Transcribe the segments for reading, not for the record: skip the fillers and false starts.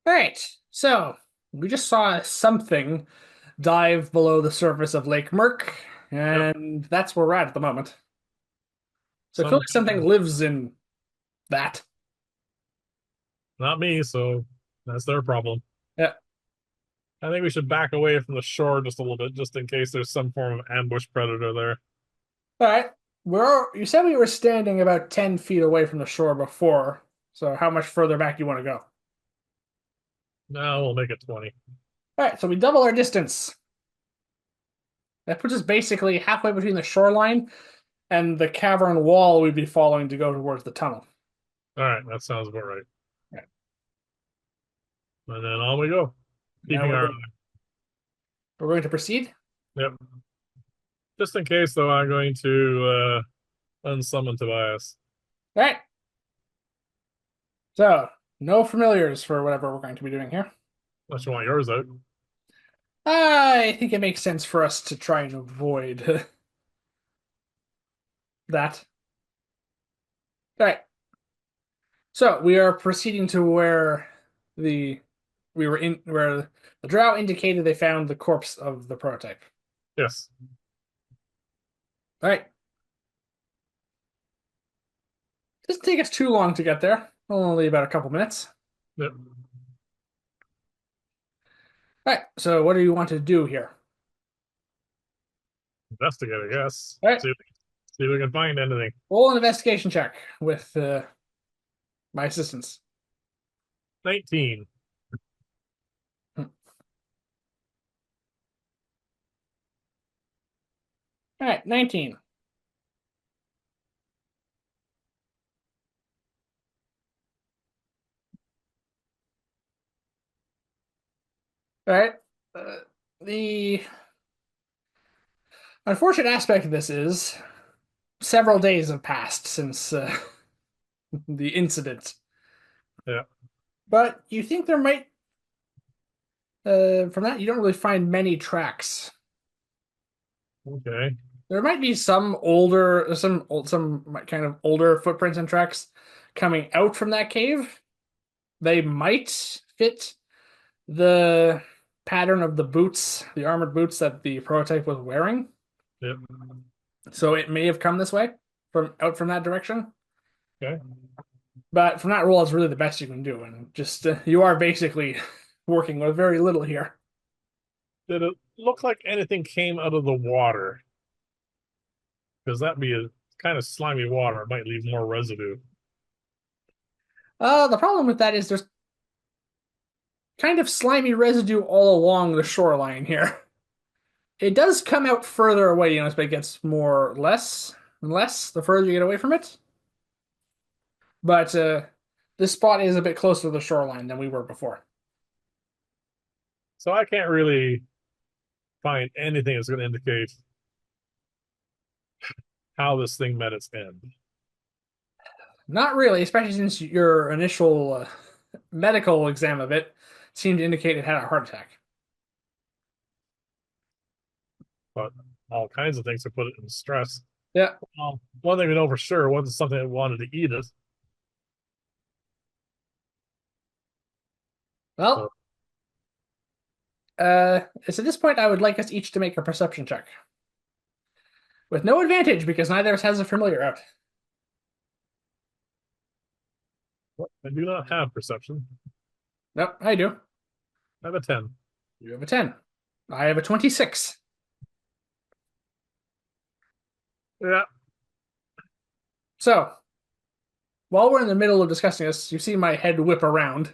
All right, so we just saw something dive below the surface of Lake Murk, Yep. and that's where we're at the moment. So clearly something Something, lives in that. not me, so that's their problem. Yeah. I think we should back away from the shore just a little bit, just in case there's some form of ambush predator there. All right. You said we were standing about 10 feet away from the shore before. So how much further back do you want to go? No, we'll make it 20. All right, so we double our distance. That puts us basically halfway between the shoreline and the cavern wall we'd be following to go towards the tunnel. All right, that sounds about right. Yeah. And then on we go, Now keeping our we're going to proceed. yep. Just in case, though, I'm going to unsummon Tobias. All right. So no familiars for whatever we're going to be doing here. Unless you want yours out. I think it makes sense for us to try and avoid that. All right. So we are proceeding to where the we were in where the drow indicated they found the corpse of the prototype. Yes. All right. Doesn't take us too long to get there. Only about a couple minutes. Yep. All right. So what do you want to do here? Investigate, I guess. All right. See if we can find anything. Roll an investigation check with my assistance. 19. All right. 19. All right. The unfortunate aspect of this is several days have passed since the incident. Yeah. But you think there might, from that, you don't really find many tracks. Okay. There might be some kind of older footprints and tracks coming out from that cave. They might fit the pattern of the boots, the armored boots that the prototype was wearing. Yep. So it may have come this way from out from that direction. Okay. But from that roll, it's really the best you can do, and just you are basically working with very little here. Did it look like anything came out of the water? Because that'd be a kind of slimy water. It might leave more residue. The problem with that is there's kind of slimy residue all along the shoreline here. It does come out further away, as it gets more less and less the further you get away from it. But this spot is a bit closer to the shoreline than we were before. So I can't really find anything that's going to indicate how this thing met its end. Not really, especially since your initial medical exam of it seemed to indicate it had a heart attack. But all kinds of things to put it in stress. Yeah. Well, one thing we know for sure wasn't something that wanted to eat us. So Well, it's at this point I would like us each to make a perception check. With no advantage because neither of us has a familiar out. I do not have perception. Nope, I do. I have a 10. You have a 10. I have a 26. Yeah. So, while we're in the middle of discussing this, you see my head whip around,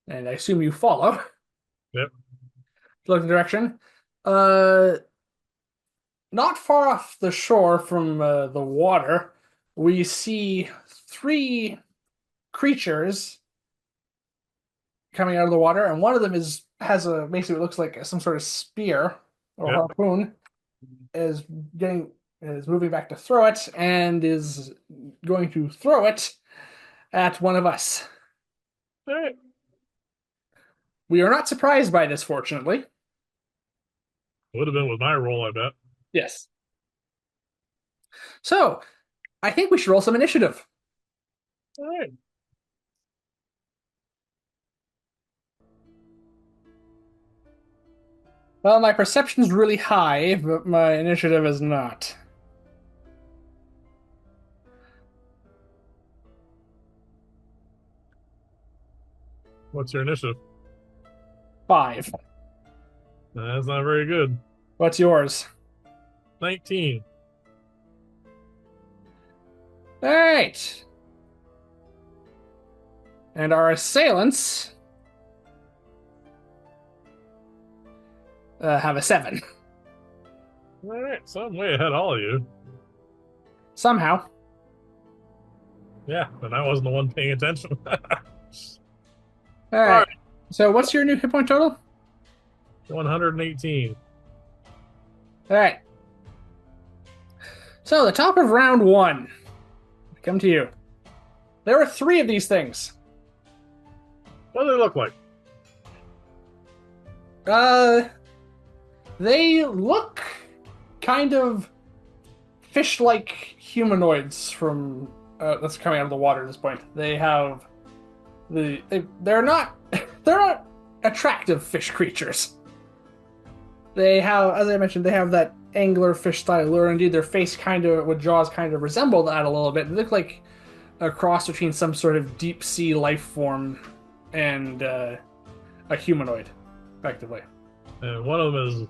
and I assume you follow. Yep. Look in the direction. Uh, Not far off the shore from the water, we see three creatures coming out of the water, and one of them has a basically what looks like some sort of spear or Yep. harpoon, is getting is moving back to throw it, and is going to throw it at one of us. All right. We are not surprised by this, fortunately. Would have been with my roll, I bet. Yes. So, I think we should roll some initiative. All right. Well, my perception's really high, but my initiative is not. What's your initiative? 5. That's not very good. What's yours? 19. All right. And our assailants have a 7. All right, so I'm way ahead of all of you. Somehow. Yeah, and I wasn't the one paying attention. All All right. right, So what's your new hit point total? 118. All right. So the top of round 1. I come to you. There are 3 of these things. What do they look like? Uh, they look kind of fish-like humanoids from that's coming out of the water at this point. They have they're not they're not attractive fish creatures. They have, as I mentioned, they have that angler fish style lure. Indeed, their face kind of with jaws kind of resemble that a little bit. They look like a cross between some sort of deep sea life form and a humanoid, effectively. And one of them is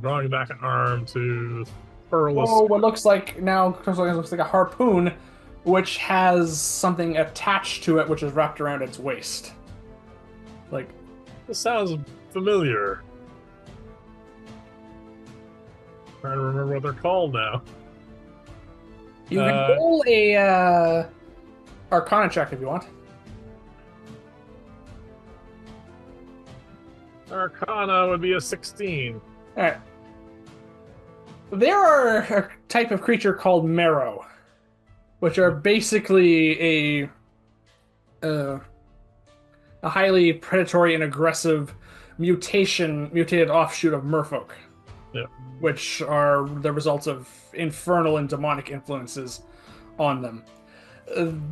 drawing back an arm to furl a. Oh, what looks like now looks like a harpoon, which has something attached to it, which is wrapped around its waist. Like, This sounds familiar. Trying to remember what they're called now. you can roll a Arcana check if you want. Arcana would be a 16. All right. There are a type of creature called marrow, which are basically uh, a highly predatory and aggressive mutated offshoot of merfolk, Yeah. which are the results of infernal and demonic influences on them.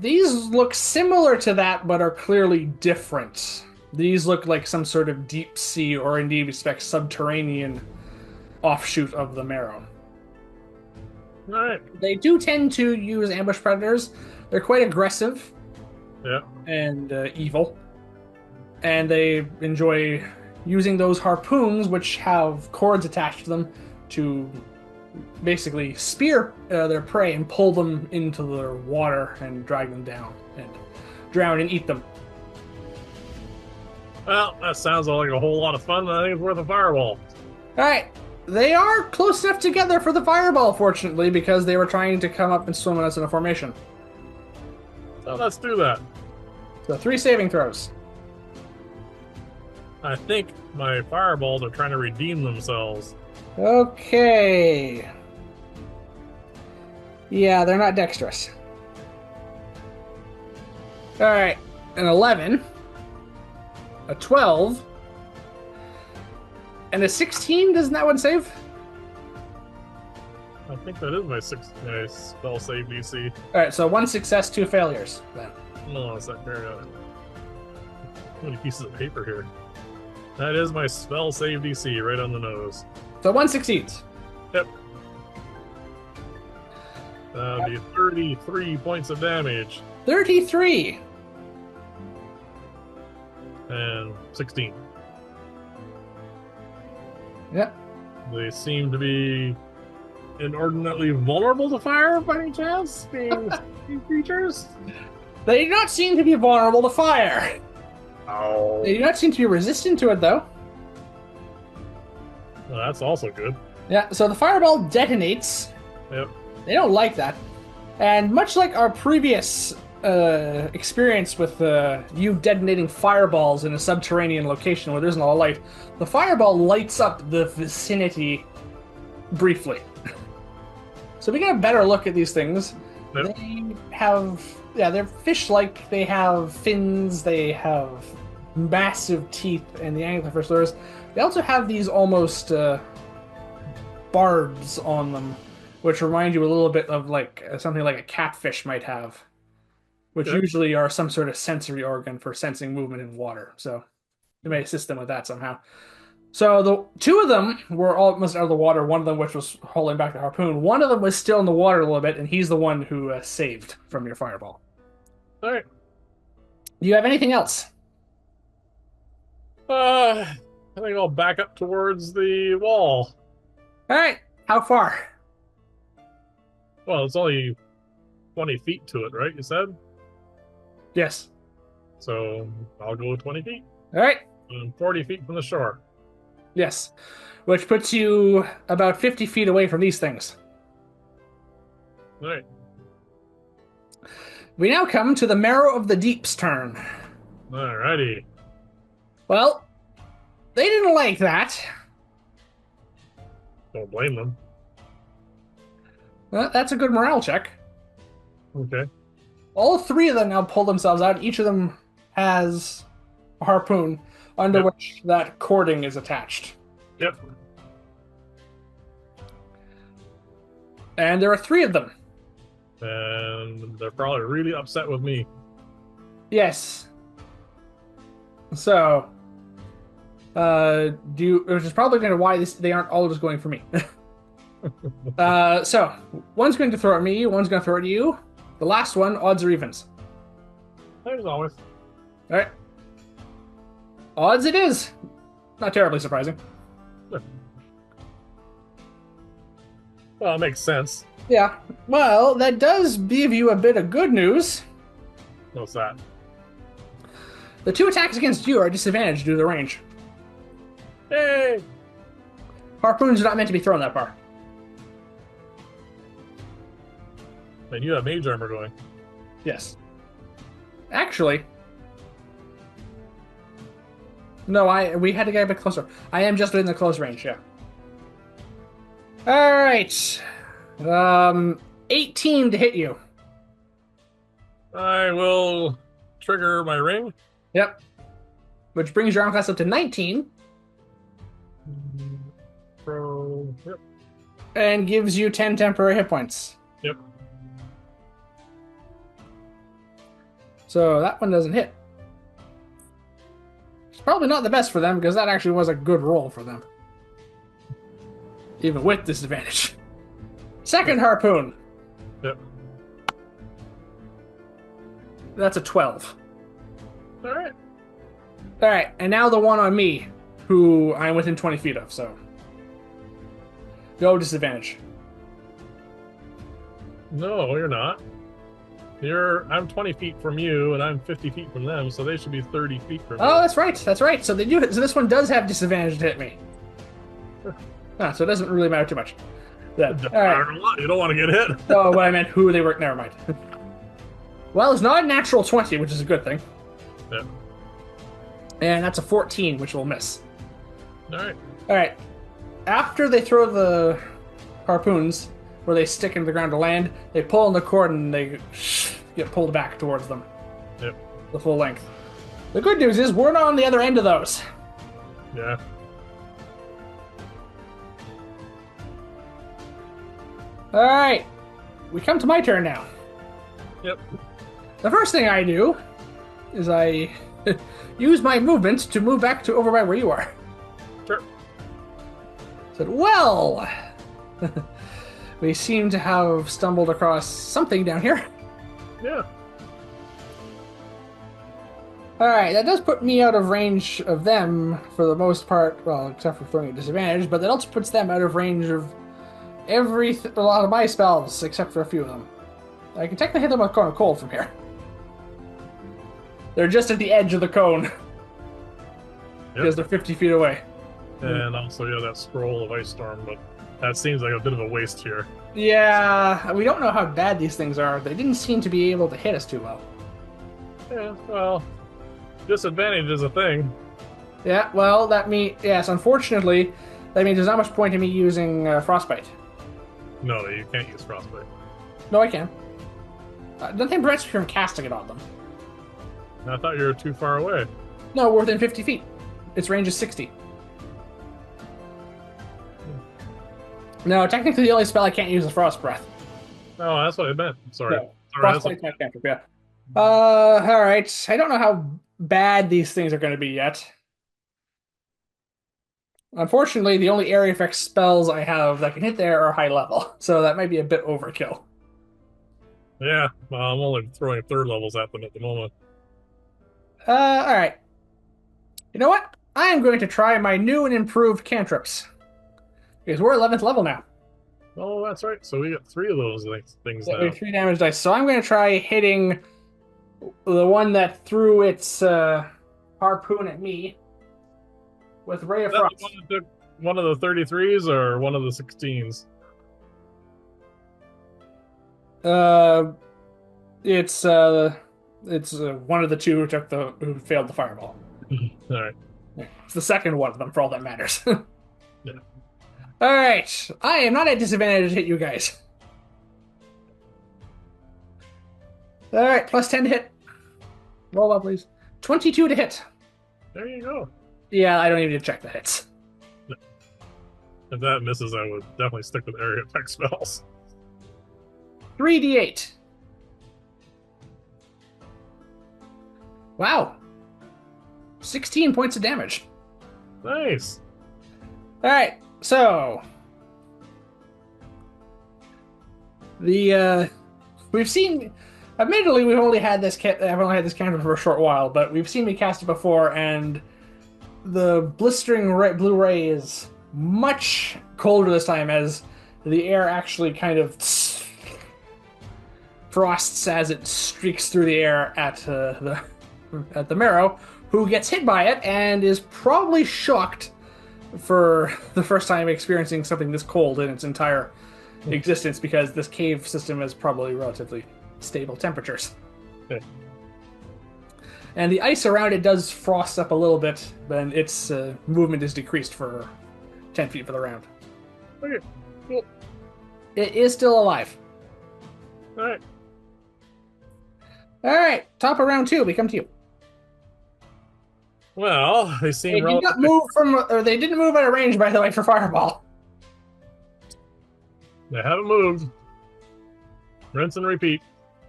These look similar to that, but are clearly different. These look like some sort of deep sea, or indeed, respect subterranean offshoot of the marrow. All right. They do tend to use ambush predators. They're quite aggressive Yeah. and evil, and they enjoy using those harpoons, which have cords attached to them, to basically spear their prey and pull them into the water and drag them down and drown and eat them. Well, that sounds like a whole lot of fun. I think it's worth a fireball. All right. They are close enough together for the fireball, fortunately, because they were trying to come up and swim with us in a formation. So let's do that. So 3 saving throws. I think my fireballs are trying to redeem themselves. Okay. Yeah, they're not dexterous. All right. An 11, a 12, and a 16. Doesn't that one save? I think that is my spell save DC. All right, so 1 success, 2 failures. Then. No, it's not very How many pieces of paper here? That is my spell save DC right on the nose. So 1 succeeds. Yep. That would be 33 points of damage 33. and 16. Yep. They seem to be inordinately vulnerable to fire by any chance, being sea creatures. They do not seem to be vulnerable to fire. Oh, They do not seem to be resistant to it, though. well, that's also good. Yeah, so the fireball detonates. Yep. They don't like that. And much like our previous experience with you detonating fireballs in a subterranean location where there isn't a lot of light, the fireball lights up the vicinity briefly. So we get a better look at these things. Yep. They have, they're fish-like. They have fins. They have massive teeth and the anglerfish lures. They also have these almost barbs on them, which remind you a little bit of like something like a catfish might have, which Yep. usually are some sort of sensory organ for sensing movement in water. So you may assist them with that somehow. So the two of them were almost out of the water. One of them, which was holding back the harpoon, one of them was still in the water a little bit, and he's the one who saved from your fireball. All right. Do you have anything else? I think I'll back up towards the wall. All right. How far? Well, it's only 20 feet to it, right? You said? Yes. So I'll go 20 feet. All right. 40 feet from the shore. Yes. Which puts you about 50 feet away from these things. All right. We now come to the Marrow of the Deep's turn. All righty. Well, they didn't like that. Don't blame them. Well, that's a good morale check. Okay. All three of them now pull themselves out. Each of them has a harpoon under which that cording is attached. Yep. And there are three of them. And they're probably really upset with me. Yes. So, which is probably going to why they aren't all just going for me. So one's going to throw at me, one's going to throw at you. The last one, odds or evens. There's always. All right. Odds it is. Not terribly surprising. Well, it makes sense. Yeah. Well, that does give you a bit of good news. What's that? The two attacks against you are disadvantaged due to the range. Hey! Harpoons are not meant to be thrown that far. And you have mage armor going. Yes. Actually, no, we had to get a bit closer. I am just within the close range, yeah. All right. 18 to hit you. I will trigger my ring. Yep. Which brings your arm class up to 19 Yep. and gives you 10 temporary hit points. Yep. So that one doesn't hit. It's probably not the best for them because that actually was a good roll for them. Even with disadvantage. Second harpoon. Yep. That's a 12. All right. All right, and now the one on me, who I'm within 20 feet of, so. No disadvantage. No, you're not. I'm 20 feet from you, and I'm 50 feet from them, so they should be 30 feet from me. Oh, that's right. That's right. So they do. So this one does have disadvantage to hit me. So it doesn't really matter too much. Then. All right. You don't want to get hit. Oh, what I meant who they were. Never mind. Well, it's not a natural 20, which is a good thing. Yeah. And that's a 14, which will miss. All right. All right. After they throw the harpoons, where they stick into the ground to land, they pull on the cord and they get pulled back towards them. Yep. The full length. The good news is we're not on the other end of those. Yeah. All right. We come to my turn now. Yep. The first thing I do is I use my movement to move back to over by where you are. Sure. Said, well, we seem to have stumbled across something down here. Yeah. All right, that does put me out of range of them for the most part. Well, except for throwing a disadvantage, but that also puts them out of range of a lot of my spells, except for a few of them. I can technically hit them with Cone of Cold from here. They're just at the edge of the cone. Because they're 50 feet away. And also, yeah, that scroll of Ice Storm, but that seems like a bit of a waste here. Yeah, we don't know how bad these things are. They didn't seem to be able to hit us too well. Yeah, well, disadvantage is a thing. Yeah, well, yes, unfortunately, that means there's not much point in me using Frostbite. No, you can't use Frostbite. No, I can. Nothing prevents me from casting it on them. I thought you were too far away. No, we're within 50 feet. Its range is 60. No, technically the only spell I can't use is Frost Breath. Oh, that's what I meant. Sorry. No, Sorry, Frostbite's my cantrip, yeah. Alright. I don't know how bad these things are going to be yet. Unfortunately, the only area effect spells I have that can hit there are high level, so that might be a bit overkill. Yeah, well, I'm only throwing third levels at them at the moment. All right. You know what? I am going to try my new and improved cantrips because we're 11th level now. Oh, that's right. So we got three of those things Yeah, we now. have 3 damage dice, so I'm going to try hitting the one that threw its harpoon at me with Ray of Is that the one Frost. that took one of the 33s or one of the 16s? Uh, it's one of the two who failed the fireball. All right. Yeah, it's the second one of them for all that matters. Yeah. All right, I am not at disadvantage to hit you guys. All right, plus 10 to hit. Roll up, please. 22 to hit. There you go. Yeah, I don't even need to check the hits. If that misses, I would definitely stick with area effect spells. 3d8. Wow. 16 points of damage. Nice. All right, so the we've seen. Admittedly, I've only had this cantrip for a short while, but we've seen me cast it before, and the blistering blue ray is much colder this time, as the air actually kind of frosts as it streaks through the air at the marrow, who gets hit by it and is probably shocked for the first time experiencing something this cold in its entire existence, because this cave system is probably relatively stable temperatures. Okay. And the ice around it does frost up a little bit, but its movement is decreased for 10 feet for the round. Okay. Cool. It is still alive. All right. All right, top of round two, we come to you. Well, they seem They did not relatively. move or they didn't move out of range, by the way, for fireball. They haven't moved. Rinse and repeat.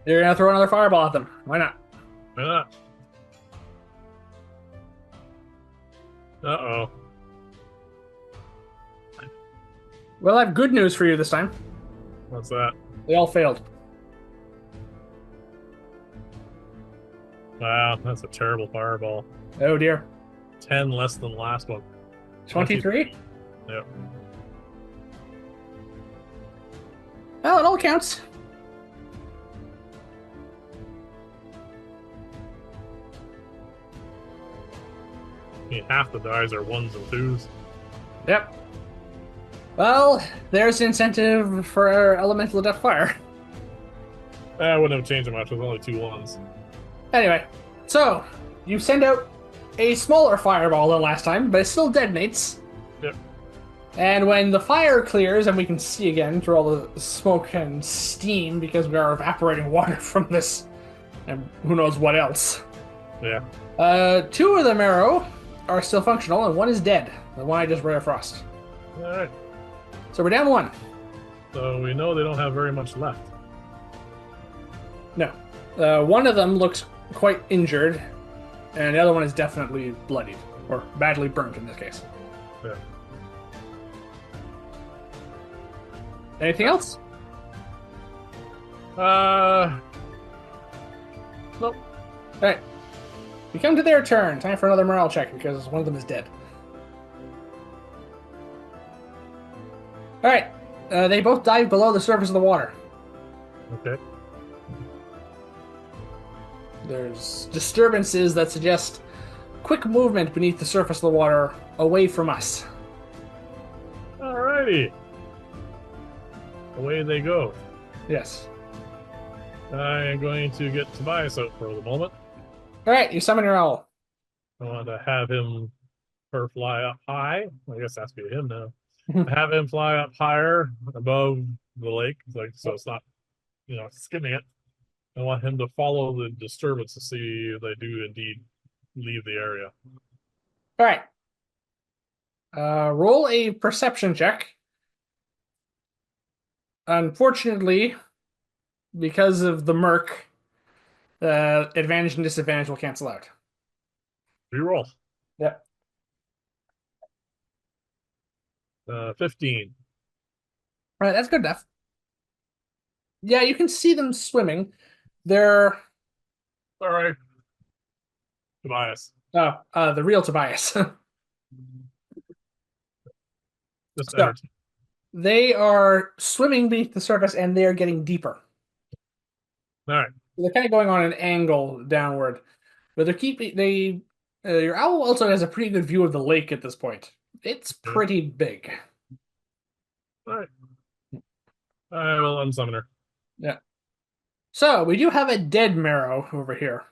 You're gonna throw another fireball at them. Why not? Why not? Uh-oh. Well, I have good news for you this time. What's that? They all failed. Wow, that's a terrible fireball. Oh dear. 10 less than the last one. 23? Yep. Well, it all counts. I mean, half the dies are ones and twos. Yep. Well, there's the incentive for our elemental death fire. I wouldn't have changed it much. It was only two ones. Anyway, so you send out a smaller fireball than last time, but it still detonates. Yep. And when the fire clears and we can see again through all the smoke and steam, because we are evaporating water from this and who knows what else. Yeah. Two of the marrow are still functional, and one is dead. The one I just Ray of Frost. All right. So we're down one. So we know they don't have very much left. No. One of them looks quite injured, and the other one is definitely bloodied, or badly burnt in this case. Yeah. Anything else? Nope. Alright. We come to their turn. Time for another morale check, because one of them is dead. Alright. They both dive below the surface of the water. Okay. There's disturbances that suggest quick movement beneath the surface of the water away from us. Alrighty. Away they go. Yes. I am going to get Tobias out for the moment. Alright, you summon your owl. I want to have him fly up high. I guess that's be him now. Have him fly up higher above the lake, like so it's not, skimming it. I want him to follow the disturbance to see if they do indeed leave the area. Alright. Roll a perception check. Unfortunately, because of the murk, advantage and disadvantage will cancel out. Reroll. Yep. 15. All right, that's good enough. Yeah, you can see them swimming. They're All right, Tobias. the real Tobias. Just So entertain. they are swimming beneath the surface and they are getting deeper. All right. They're kind of going on an angle downward, but they're keeping they. Your owl also has a pretty good view of the lake at this point. It's Yeah. pretty big. All right. I will unsummon her. Yeah. So we do have a dead marrow over here,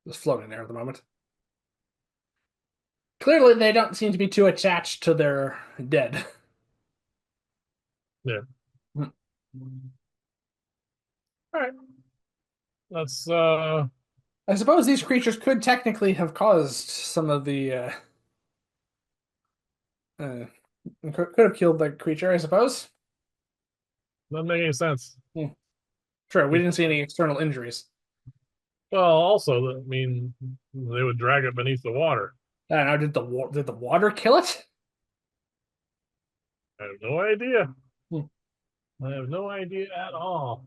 just floating there at the moment. Clearly, they don't seem to be too attached to their dead. Yeah. Hmm. All right. Let's I suppose these creatures could technically have caused some of the uh, could have killed the creature, I suppose. doesn't make any sense. Hmm. Sure, we didn't see any external injuries. Well, also, I mean, they would drag it beneath the water. I don't know, did the water kill it? I have no idea. Hmm. I have no idea at all.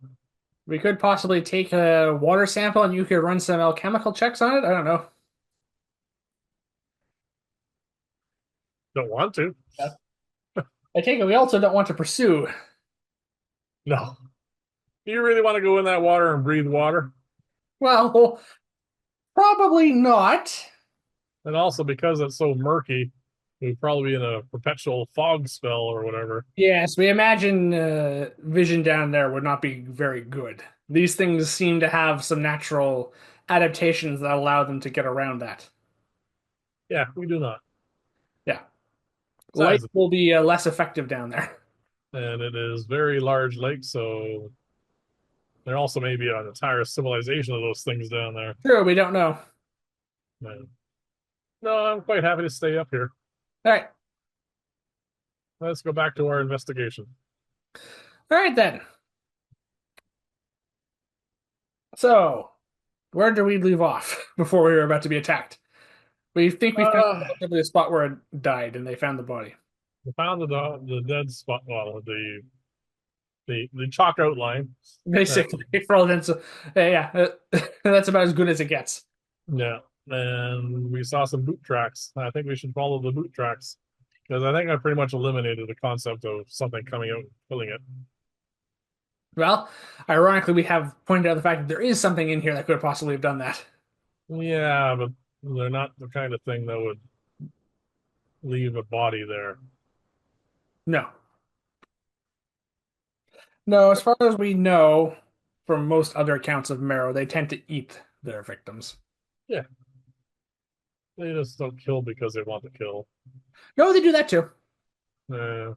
We could possibly take a water sample and you could run some alchemical checks on it. I don't know. Don't want to. Yeah. I take it we also don't want to pursue. No. You really want to go in that water and breathe water? Well, probably not. And also because it's so murky, we'd probably be in a perpetual fog spell or whatever. Yes, we imagine vision down there would not be very good. These things seem to have some natural adaptations that allow them to get around that. Yeah, we do not. Yeah, light Besides, will be less effective down there. and it is very large lake, so there also may be an entire civilization of those things down there. True, we don't know. Man. No, I'm quite happy to stay up here. All right, Let's go back to our investigation. all right then. So, where do we leave off before we were about to be attacked? We think we found Uh, relatively the spot where it died, and they found the body. we found the dead spot. Well, the chalk outline. Uh, Basically, for all intents, yeah, that's about as good as it gets. yeah, and we saw some boot tracks. I think we should follow the boot tracks because I think I pretty much eliminated the concept of something coming out and killing it. Well, ironically, we have pointed out the fact that there is something in here that could possibly have done that. Yeah, but they're not the kind of thing that would leave a body there. No. No, as far as we know, from most other accounts of marrow, they tend to eat their victims. Yeah, they just don't kill because they want to kill. No, they do that too. Uh,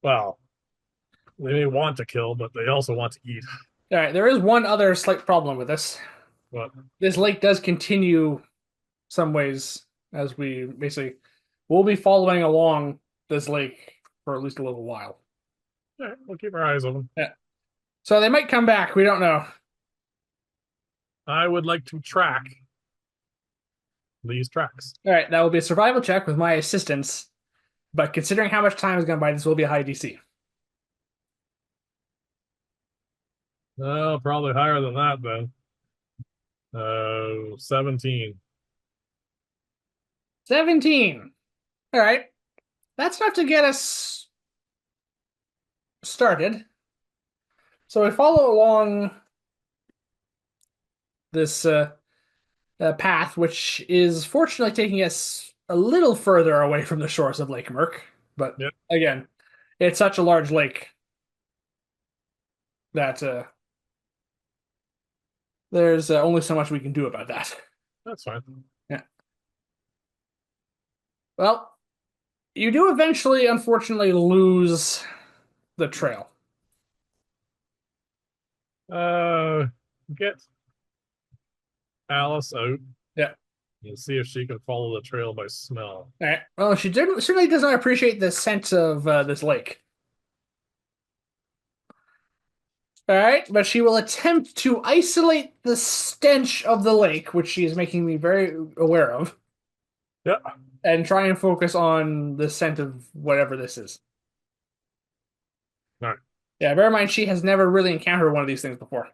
well, they may want to kill, but they also want to eat. All right, there is one other slight problem with this. But This lake does continue some ways as we basically we'll be following along this lake for at least a little while. yeah, we'll keep our eyes open. Yeah. So they might come back. We don't know. I would like to track these tracks. All right, that will be a survival check with my assistance. But considering how much time is going by, this will be a high DC. Probably higher than that then. 17. 17. All right. That's enough to get us started. So we follow along this path, which is fortunately taking us a little further away from the shores of Lake Murk. But Yep, again, it's such a large lake that there's only so much we can do about that. that's fine. Yeah. Well, you do eventually, unfortunately, lose the trail. Uh, get Alice out Yeah. and see if she can follow the trail by smell. All right. Well, she certainly does not appreciate the scent of this lake. All right, but she will attempt to isolate the stench of the lake, which she is making me very aware of. Yeah. and try and focus on the scent of whatever this is. All right. Yeah, bear in mind she has never really encountered one of these things before.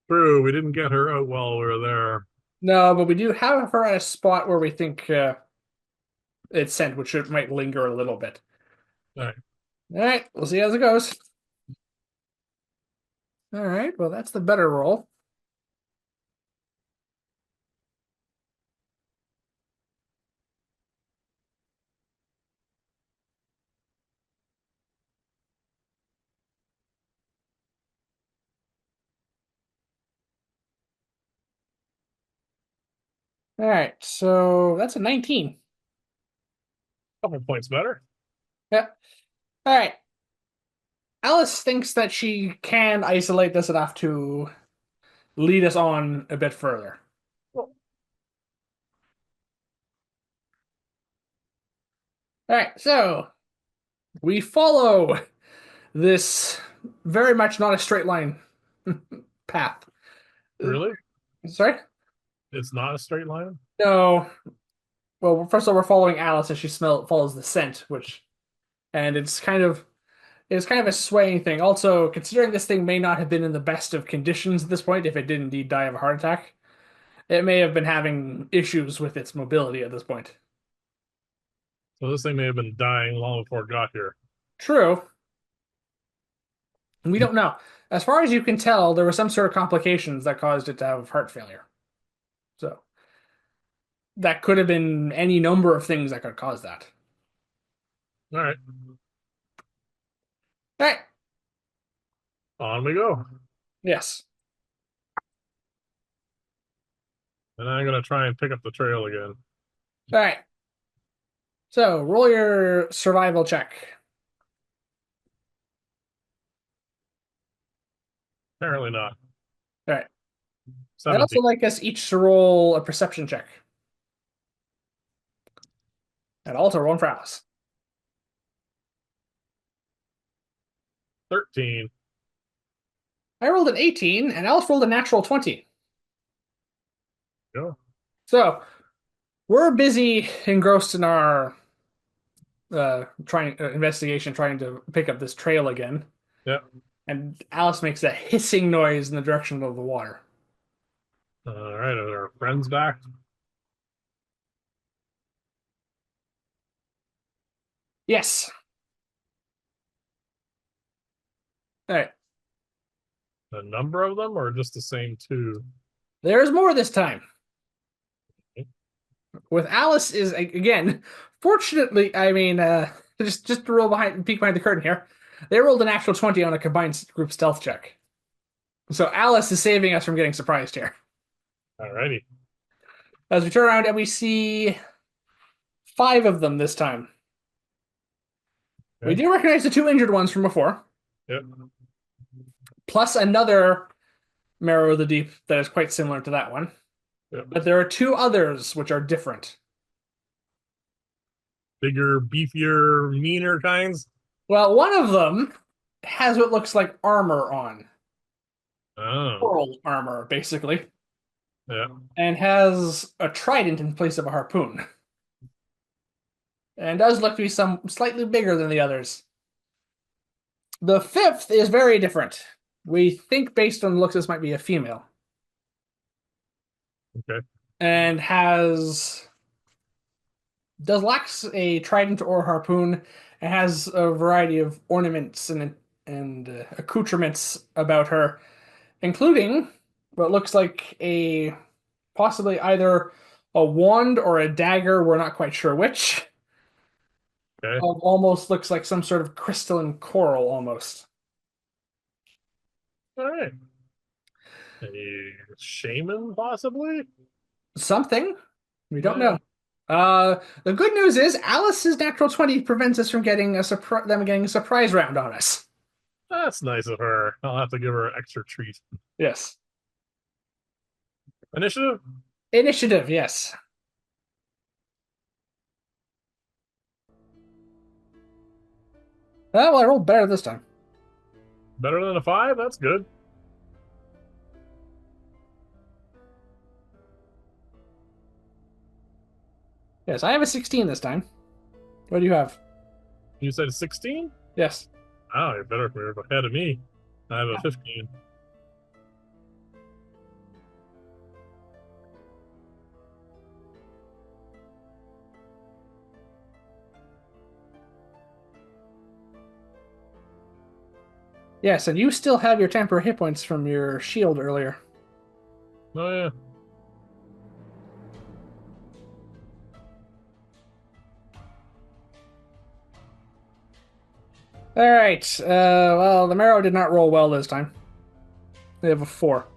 True. We didn't get her out while we were there. No, but we do have her at a spot where we think it's scent, which it might linger a little bit. All right. All right, we'll see how it goes. All right, well, that's the better roll. All right, so that's a 19. Couple points better. Yeah. All right. Alice thinks that she can isolate this enough to lead us on a bit further. Well, All right, so we follow this very much not a straight line path. really? Sorry? It's not a straight line? No. Well, first of all, we're following Alice as she follows the scent, which and it's kind of a swaying thing. Also, considering this thing may not have been in the best of conditions at this point, if it did indeed die of a heart attack, it may have been having issues with its mobility at this point. So this thing may have been dying long before it got here. True, we don't know. As far as you can tell, there were some sort of complications that caused it to have heart failure. So that could have been any number of things that could cause that. All right. All right. On we go. Yes. And I'm going to try and pick up the trail again. All right. So roll your survival check. Apparently not. All right. I'd 17. also like us each to roll a perception check. And also roll for Alice. 13. I rolled an 18, and Alice rolled a natural 20. Go. So we're busy engrossed in our trying investigation, trying to pick up this trail again. Yeah. And Alice makes a hissing noise in the direction of the water. All right. Are our friends back? Yes. All right. A number of them or just the same two? There's more this time. With Alice is again, fortunately, I mean, just to roll behind, peek behind the curtain here. They rolled an actual 20 on a combined group stealth check. So Alice is saving us from getting surprised here. All righty. As we turn around and we see 5 of them this time. We Okay. do recognize the 2 injured ones from before, Yep. plus another Marrow of the Deep that is quite similar to that one. Yep. But there are 2 others which are different. Bigger, beefier, meaner kinds. Well, one of them has what looks like armor on, Oh. coral armor, basically, Yeah. and has a trident in place of a harpoon. And does look to be some slightly bigger than the others. The 5th is very different. We think, based on looks, this might be a female. Okay. And does lacks a trident or harpoon, and has a variety of ornaments and accoutrements about her, including what looks like a possibly either a wand or a dagger. We're not quite sure which. Okay. Almost looks like some sort of crystalline coral, almost All right. A shaman, possibly? something. We don't Yeah. know. The good news is Alice's natural 20 prevents us from getting them getting a surprise round on us. That's nice of her. I'll have to give her an extra treat. Yes. Initiative? Initiative, yes. Well, I rolled better this time. Better than a 5? That's good. Yes, I have a 16 this time. What do you have? You said 16? Yes. Oh, you're better. You're ahead of me. I have a 15. Yes, and you still have your temporary hit points from your shield earlier. Oh, yeah. All right. Well, the marrow did not roll well this time. They have a 4.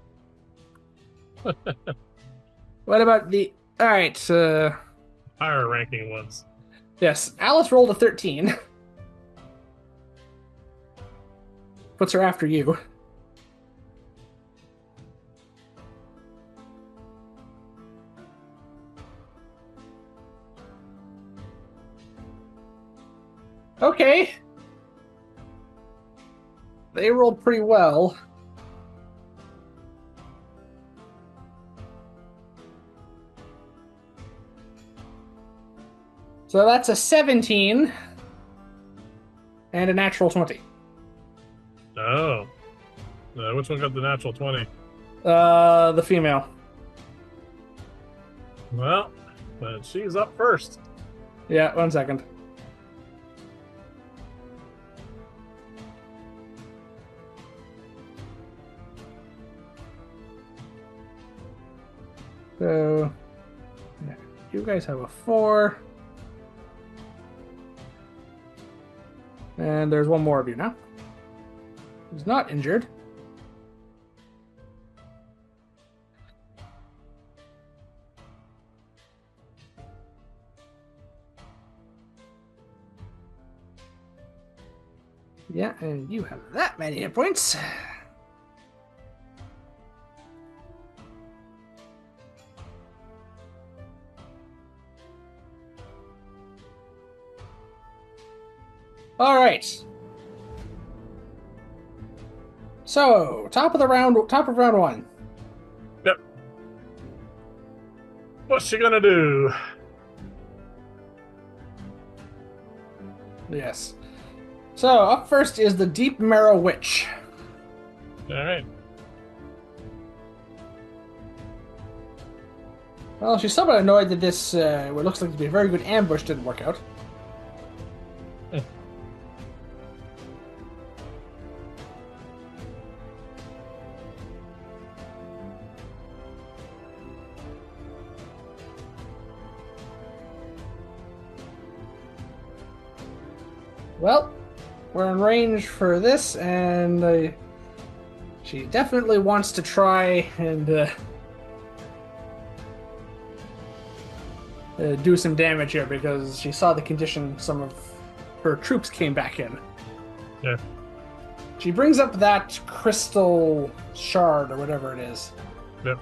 What about the? All right. Higher ranking ones. Yes, Alice rolled a 13. Puts her after you. Okay. They rolled pretty well. So that's a 17 and a natural 20. Oh. Which one got the natural 20? The female. Well, then she's up first. Yeah, 1 second. So, yeah, you guys have a 4. And there's one more of you now. Who's not injured. Yeah, and you have that many hit points. All right. So, top of round 1. Yep. What's she gonna do? Yes. So, up first is the Deep Marrow Witch. All right. Well, she's somewhat annoyed that this, what looks like to be a very good ambush, didn't work out. Well, we're in range for this, and she definitely wants to try and do some damage here because she saw the condition some of her troops came back in. Yeah. She brings up that crystal shard or whatever it is. Yep.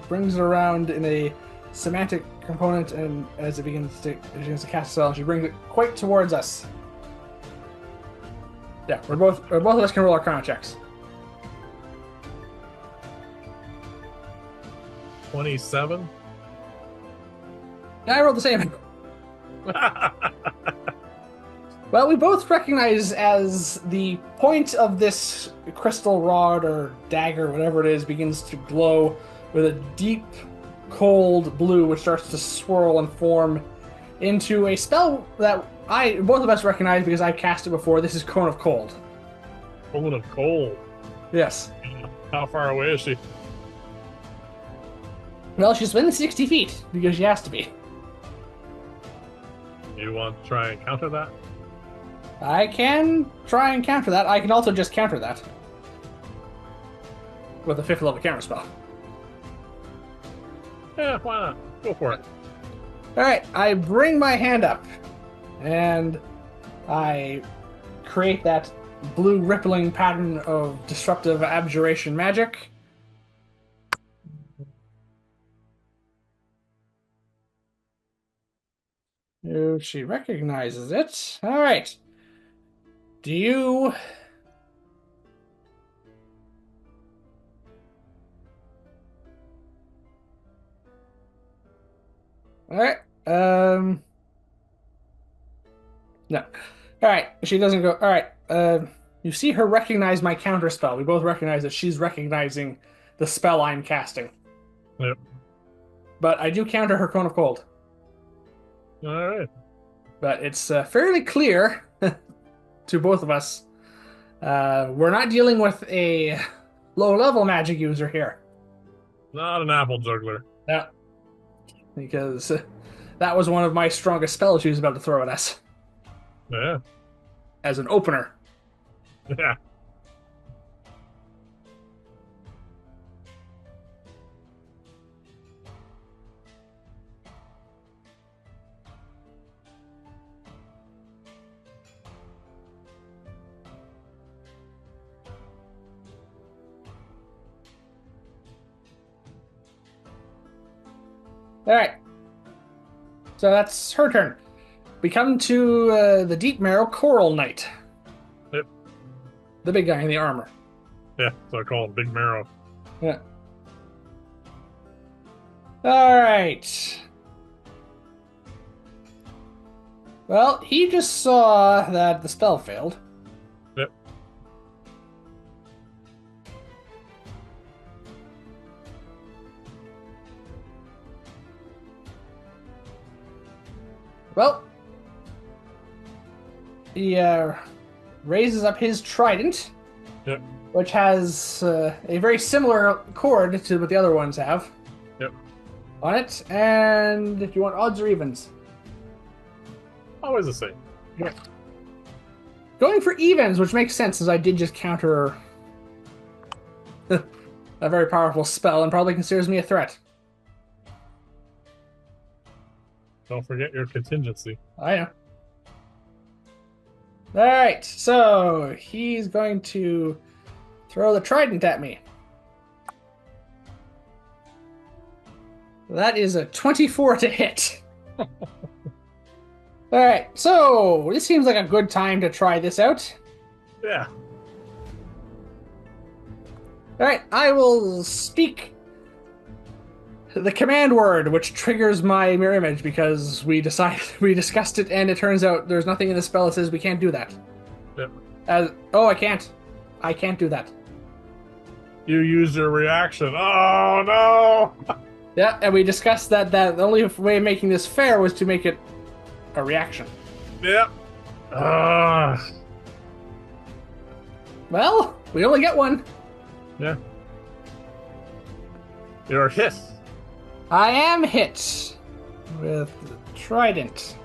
Brings it around in a semantic component, and as it begins to cast a spell, she brings it quite towards us. Yeah, both of us can roll Arcana checks. 27. Yeah, I rolled the same. Well, we both recognize as the point of this crystal rod or dagger, whatever it is, begins to glow with a deep, cold blue, which starts to swirl and form into a spell that both of us recognize because I've cast it before. This is Cone of Cold. Cone of cold. Yes. How far away is she? Well, she's within 60 feet because she has to be. You want to try and counter that? I can try and counter that. I can also just counter that with a 5th level counter spell. Yeah, why not? Go for it. All right, I bring my hand up and I create that blue rippling pattern of disruptive abjuration magic. Oh, she recognizes it. All right. Do you... All right. Um, no. All right. She doesn't go. All right. You see her recognize my counter spell. We both recognize that she's recognizing the spell I'm casting. Yep. But I do counter her Cone of Cold. All right. But it's fairly clear to both of us. We're not dealing with a low-level magic user here. Not an apple juggler. Yeah. Because that was one of my strongest spells she was about to throw at us Yeah. as an opener. Yeah. All right. So that's her turn. We come to the Deep Marrow Coral Knight. Yep. The big guy in the armor. Yeah. So I call him Big Marrow. Yeah. All right. Well, he just saw that the spell failed. Yep. Well, he raises up his trident, Yep. which has a very similar chord to what the other ones have. Yep. On it, and do you want odds or evens? Always the same. Yeah. Going for evens, which makes sense, as I did just counter a very powerful spell and probably considers me a threat. Don't forget your contingency. I know. Alright, so he's going to throw the trident at me. That is a 24 to hit. Alright, so this seems like a good time to try this out. Yeah. Alright, I will speak the command word, which triggers my mirror image because we discussed it, and it turns out there's nothing in the spell that says we can't do that. Yep. I can't do that. You used your reaction. Oh no! Yeah, and we discussed that the only way of making this fair was to make it a reaction. Yep. Well, we only get one. Yeah. You're hit. I am hit with the trident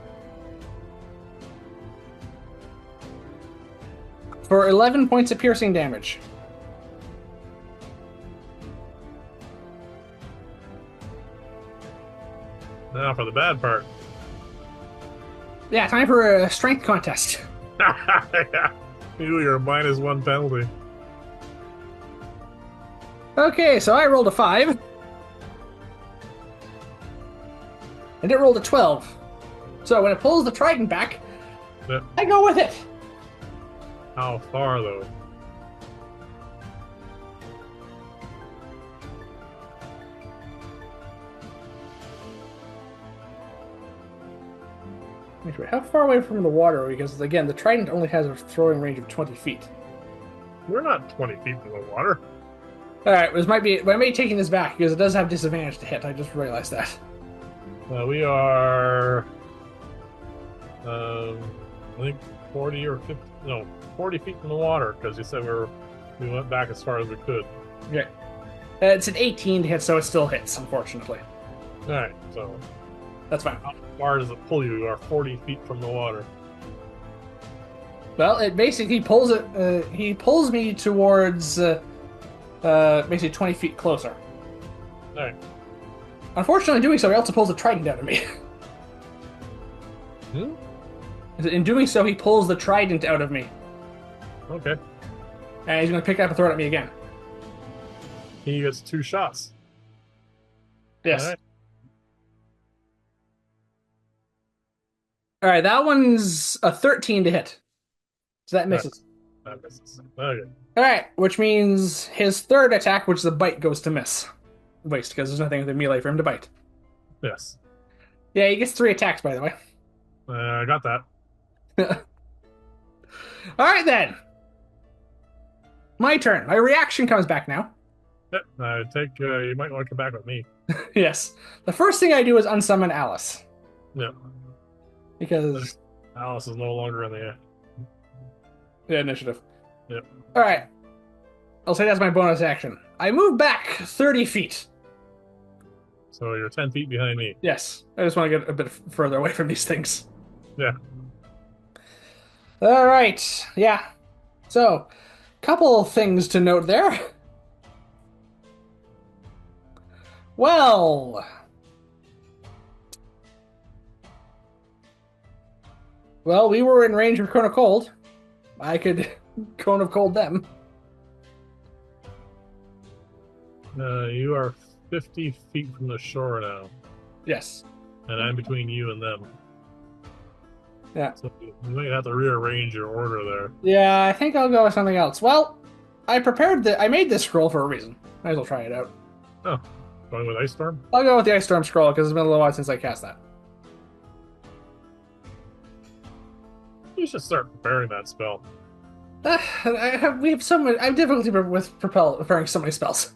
for 11 points of piercing damage. Now for the bad part. Yeah, time for a strength contest. Yeah. You're -1 penalty. Okay, so I rolled a 5. And it rolled a 12. So when it pulls the trident back, Yep. I go with it. How far though? Wait, how far away from the water are we? Because again, the trident only has a throwing range of 20 feet. We're not 20 feet from the water. Alright, I might be taking this back because it does have disadvantage to hit. I just realized that. We are, I think 40 or 50, no, 40 feet from the water because you said we went back as far as we could. Okay. It's an 18 to hit, so it still hits, unfortunately. All right, so That's fine. how far does it pull you? You are 40 feet from the water. Well, it basically pulls it. He pulls me towards basically 20 feet closer. All right. Unfortunately, doing so, he also pulls the trident out of me. Hmm? In doing so, he pulls the trident out of me, Okay. and he's going to pick it up and throw it at me again. He gets 2 shots. Yes. All right. All right, that one's a 13 to hit. So that misses. That misses. Okay. All right, which means his third attack, which is a bite, goes to miss. Waste, because there's nothing with a melee for him to bite. Yes. Yeah, he gets 3 attacks, by the way. I got that. All right, then. My turn. My reaction comes back now. Yep. I take. You might want to come back with me. Yes. The first thing I do is unsummon Alice. Yep. Because, Alice is no longer in the. yeah, initiative. Yep. All right. I'll say that's my bonus action. I move back 30 feet. So you're 10 feet behind me. Yes. I just want to get a bit further away from these things. Yeah. All right. Yeah. So, couple things to note there. Well, we were in range of Cone of Cold. I could Cone of Cold them. You are 50 feet from the shore now, Yes. and I'm between you and them. Yeah. So you might have to rearrange your order there. Yeah, I think I'll go with something else. Well, I made this scroll for a reason. Might as well try it out. Oh, going with Ice Storm? I'll go with the Ice Storm scroll because it's been a little while since I cast that. You should start preparing that spell. We have so much. I have difficulty with preparing so many spells.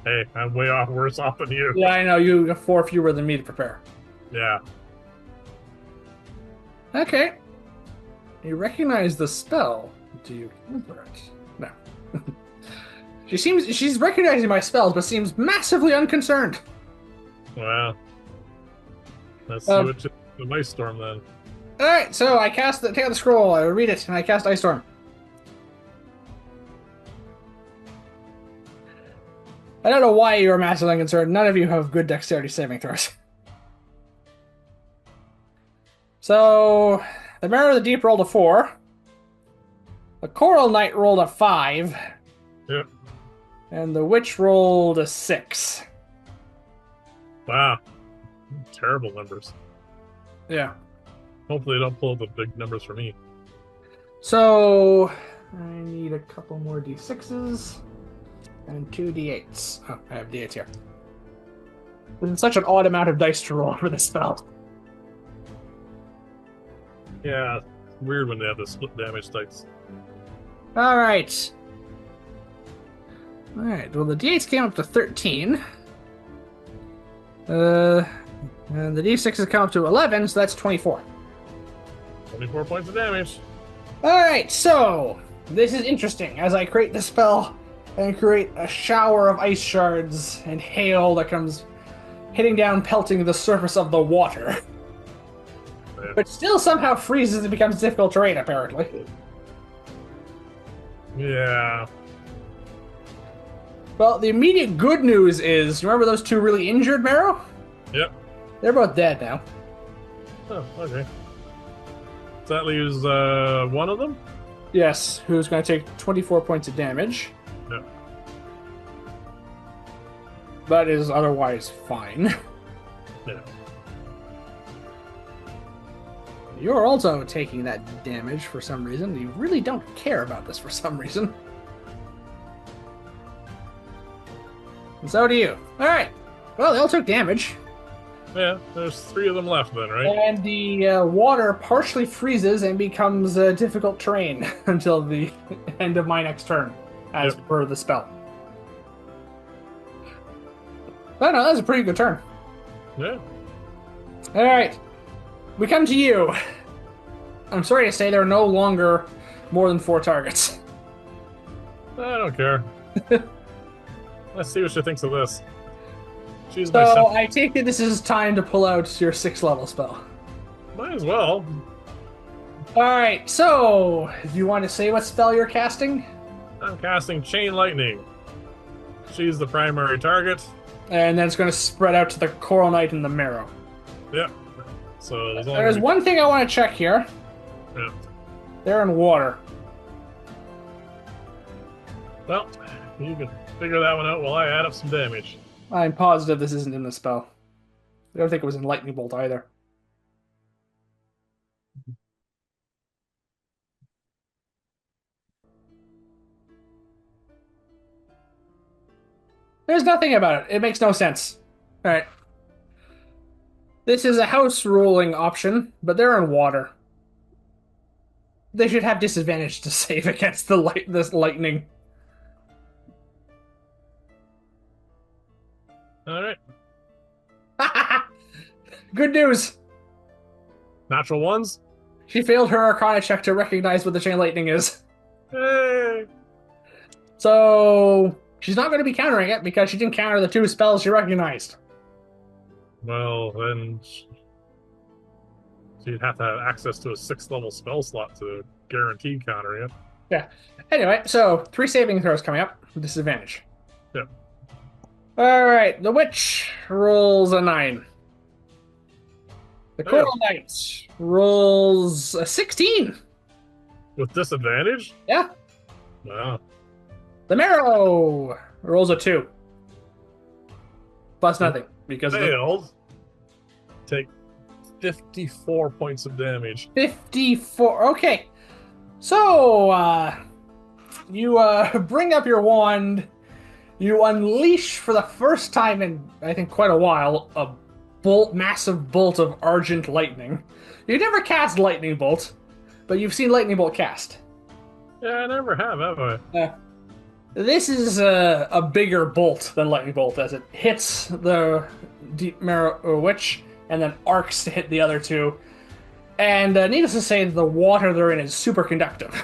Hey, I'm way off, worse off than you. Yeah, I know you have 4 fewer than me to prepare. Yeah. Okay. You recognize the spell. Do you counter it? No. She's recognizing my spells, but seems massively unconcerned. Well, let's see what you do with Ice Storm then. All right, so I take out the scroll, I read it, and I cast Ice Storm. I don't know why you are massively unconcerned. None of you have good dexterity saving throws. So, the Mirror of the Deep rolled a 4. The Coral Knight rolled a 5. Yep. And the Witch rolled a 6. Wow. Terrible numbers. Yeah. Hopefully they don't pull the big numbers for me. So, I need a couple more d6s and 2 d8s. Oh, I have d8s here. This is such an odd amount of dice to roll for this spell. Yeah, it's weird when they have the split damage dice. Alright. Alright, well the d8s came up to 13. And the d6s come up to 11, so that's 24. 24 points of damage. Alright, so this is interesting. As I create the spell and create a shower of ice shards and hail that comes hitting down, pelting the surface of the water. Yeah. But still somehow freezes and becomes difficult terrain, apparently. Yeah. Well, the immediate good news is, remember those 2 really injured Marrow? Yep. They're both dead now. Oh, okay. So that leaves one of them? Yes, who's going to take 24 points of damage. Yep. But is otherwise fine. Yeah. You're also taking that damage for some reason. You really don't care about this for some reason. And so do you. Alright. Well, they all took damage. Yeah, there's 3 of them left then, right? And the water partially freezes and becomes difficult terrain until the end of my next turn, as per the spell. But no, that was a pretty good turn. Yeah. Alright. We come to you. I'm sorry to say there are no longer more than 4 targets. I don't care. Let's see what she thinks of this. She's So I take it this is time to pull out your 6th level spell. Might as well. Alright, so do you want to say what spell you're casting? I'm casting Chain Lightning. She's the primary target. And then it's going to spread out to the Coral Knight and the Marrow. Yep. So There's one thing I want to check here. Yeah. They're in water. Well, you can figure that one out while I add up some damage. I'm positive this isn't in the spell. I don't think it was in Lightning Bolt either. There's nothing about it. It makes no sense. Alright. This is a house ruling option, but they're in water. They should have disadvantage to save against this lightning. All right. Good news. Natural ones. She failed her Arcana check to recognize what the chain lightning is. Hey. So she's not going to be countering it because she didn't counter the two spells she recognized. Well, then she'd have to have access to a 6th level spell slot to guarantee countering it. Yeah. Anyway, so 3 saving throws coming up. Disadvantage. Yep. All right. The witch rolls a 9. The Hey. Coral Knight rolls a 16. With disadvantage? Yeah. Wow. The Marrow rolls a 2. Plus nothing because of the Failed. Take 54 points of damage. 54. Okay. So, you bring up your wand. You unleash for the first time in, I think, quite a while, a massive bolt of argent lightning. You never cast lightning bolt, but you've seen lightning bolt cast. Yeah, I never have I? This is a bigger bolt than lightning bolt as it hits the deep marrow witch and then arcs to hit the other two. And needless to say, the water they're in is super conductive.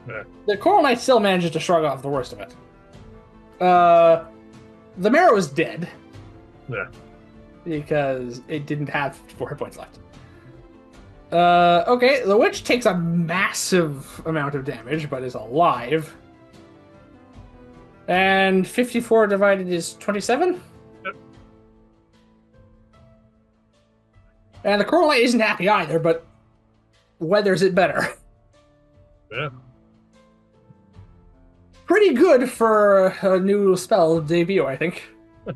Yeah. The Coral Knight still manages to shrug off the worst of it. The marrow is dead. Yeah. Because it didn't have 4 hit points left. Okay, the witch takes a massive amount of damage, but is alive. And 54 divided is 27? Yep. And the Coral Knight isn't happy either, but weathers it better. Yeah. Pretty good for a new spell debut, I think.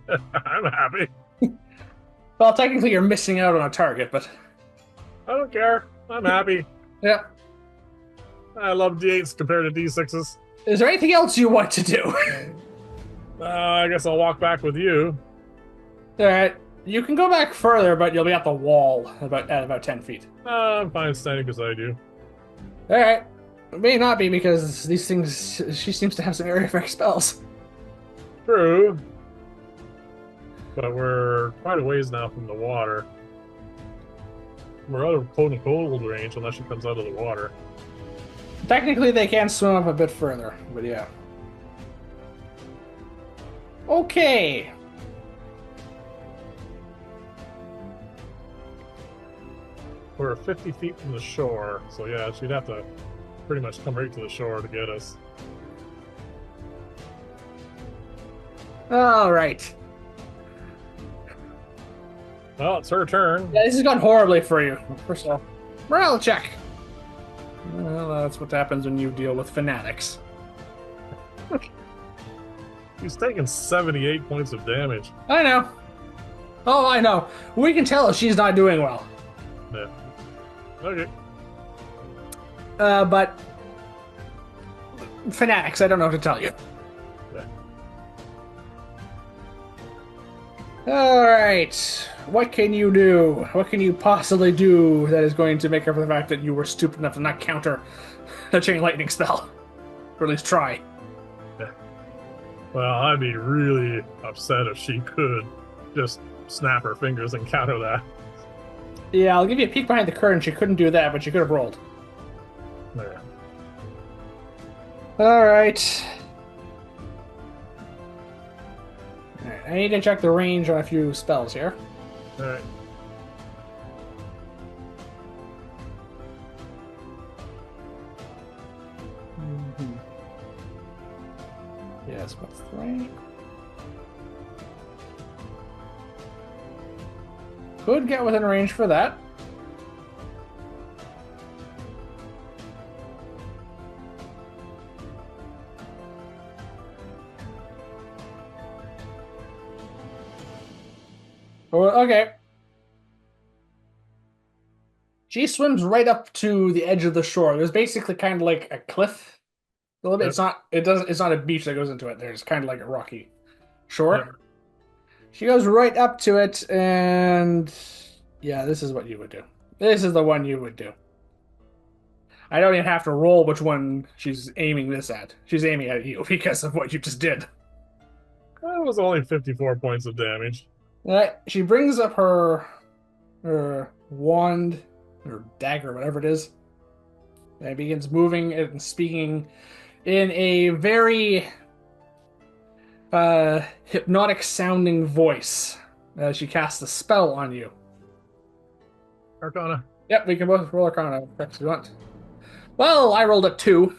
I'm happy. Well, technically you're missing out on a target, but... I don't care. I'm happy. Yeah. I love D8s compared to D6s. Is there anything else you want to do? I guess I'll walk back with you. Alright. You can go back further, but you'll be at the wall at about 10 feet. I'm fine standing beside you. Alright. It may not be because these things... She seems to have some area effect spells. True. But we're quite a ways now from the water. We're out of quote unquote range unless she comes out of the water. Technically, they can swim up a bit further, but yeah. Okay. We're 50 feet from the shore, so yeah, she'd have to pretty much come right to the shore to get us. All right. Well, it's her turn. Yeah, this has gone horribly for you. First of all, morale check. Well, that's what happens when you deal with fanatics. He's taking 78 points of damage. I know. Oh, I know. We can tell she's not doing well. Yeah. Okay. But fanatics, I don't know what to tell you. Yeah. All right. What can you do? What can you possibly do that is going to make up for the fact that you were stupid enough to not counter a chain lightning spell? Or at least try. Yeah. Well, I'd be really upset if she could just snap her fingers and counter that. Yeah, I'll give you a peek behind the curtain. She couldn't do that, but she could have rolled. Yeah. All right. All right. I need to check the range on a few spells here. All right. Yes, what's the range? Could get within range for that. Oh, okay. She swims right up to the edge of the shore. There's basically kind of like a cliff. A little bit. Yep. It's not. It doesn't. It's not a beach that goes into it. There's kind of like a rocky shore. Yep. She goes right up to it, and Yeah, this is what you would do. This is the one you would do. I don't even have to roll which one she's aiming this at. She's aiming at you because of what you just did. That was only 54 points of damage. Alright, she brings up her wand or dagger, whatever it is, and begins moving and speaking in a very hypnotic sounding voice as she casts a spell on you. Arcana. Yep, we can both roll Arcana if you want. Well, I rolled a 2.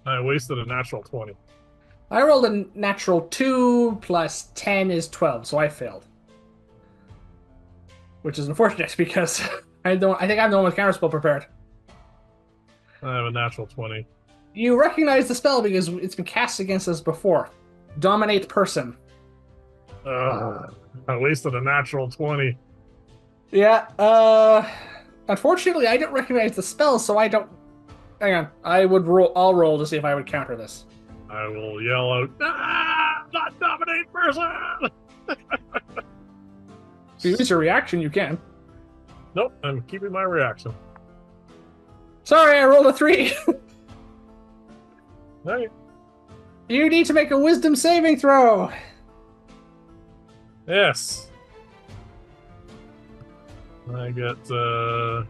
I wasted a natural 20. I rolled a natural 2 plus 10 is 12, so I failed. Which is unfortunate because I think I'm the one with counterspell prepared. I have a natural 20. You recognize the spell because it's been cast against us before. Dominate person. I wasted a natural 20. Yeah, unfortunately I don't recognize the spell, so I don't. Hang on. I'll roll to see if I would counter this. I will yell out, not dominate person! If you use your reaction, you can. Nope, I'm keeping my reaction. Sorry, I rolled a 3. Right. You need to make a wisdom saving throw. Yes. I get You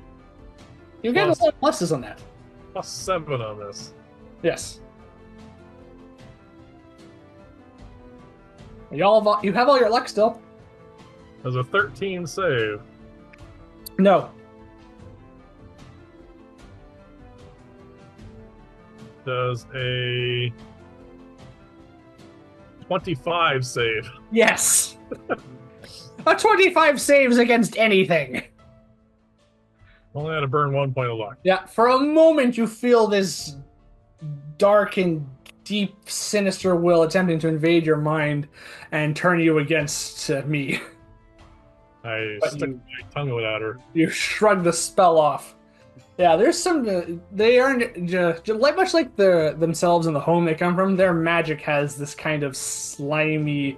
get a lot of pluses on that. +7 on this. Yes. You have all your luck still. There's a 13 save. No. Does a 25 save. Yes. A 25 saves against anything. Only had to burn 1 point of luck. Yeah, for a moment you feel this dark and deep, sinister will attempting to invade your mind and turn you against me. I But stick my tongue out at her. You shrug the spell off. Yeah, there's some. They aren't much like themselves and the home they come from. Their magic has this kind of slimy,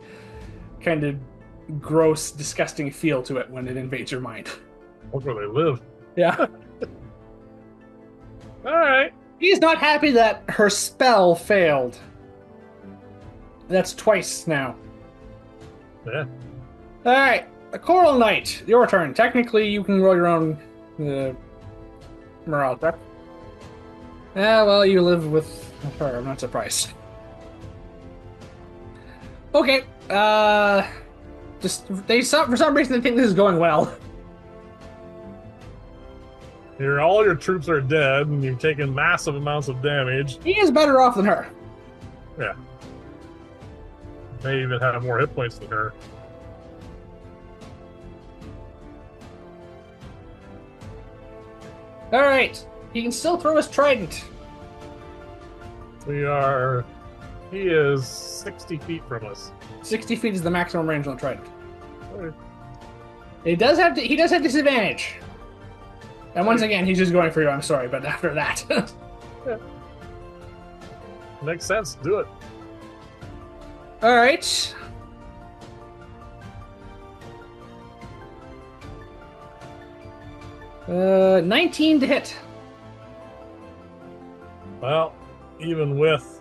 kind of gross, disgusting feel to it when it invades your mind. Look where they live. Yeah. Alright. He's not happy that her spell failed. That's twice now. Yeah. Alright, a Coral Knight, your turn. Technically, you can roll your own morale check. Yeah, well, you live with her, I'm not surprised. Okay, for some reason they think this is going well. All your troops are dead, and you've taken massive amounts of damage. He is better off than her. Yeah. May even have more hit points than her. Alright, he can still throw his trident. He is 60 feet from us. 60 feet is the maximum range on the trident. Okay. He does have disadvantage. And once again, he's just going for you, I'm sorry, but after that. Yeah. Makes sense. Do it. Alright. Uh, 19 to hit. Well, even with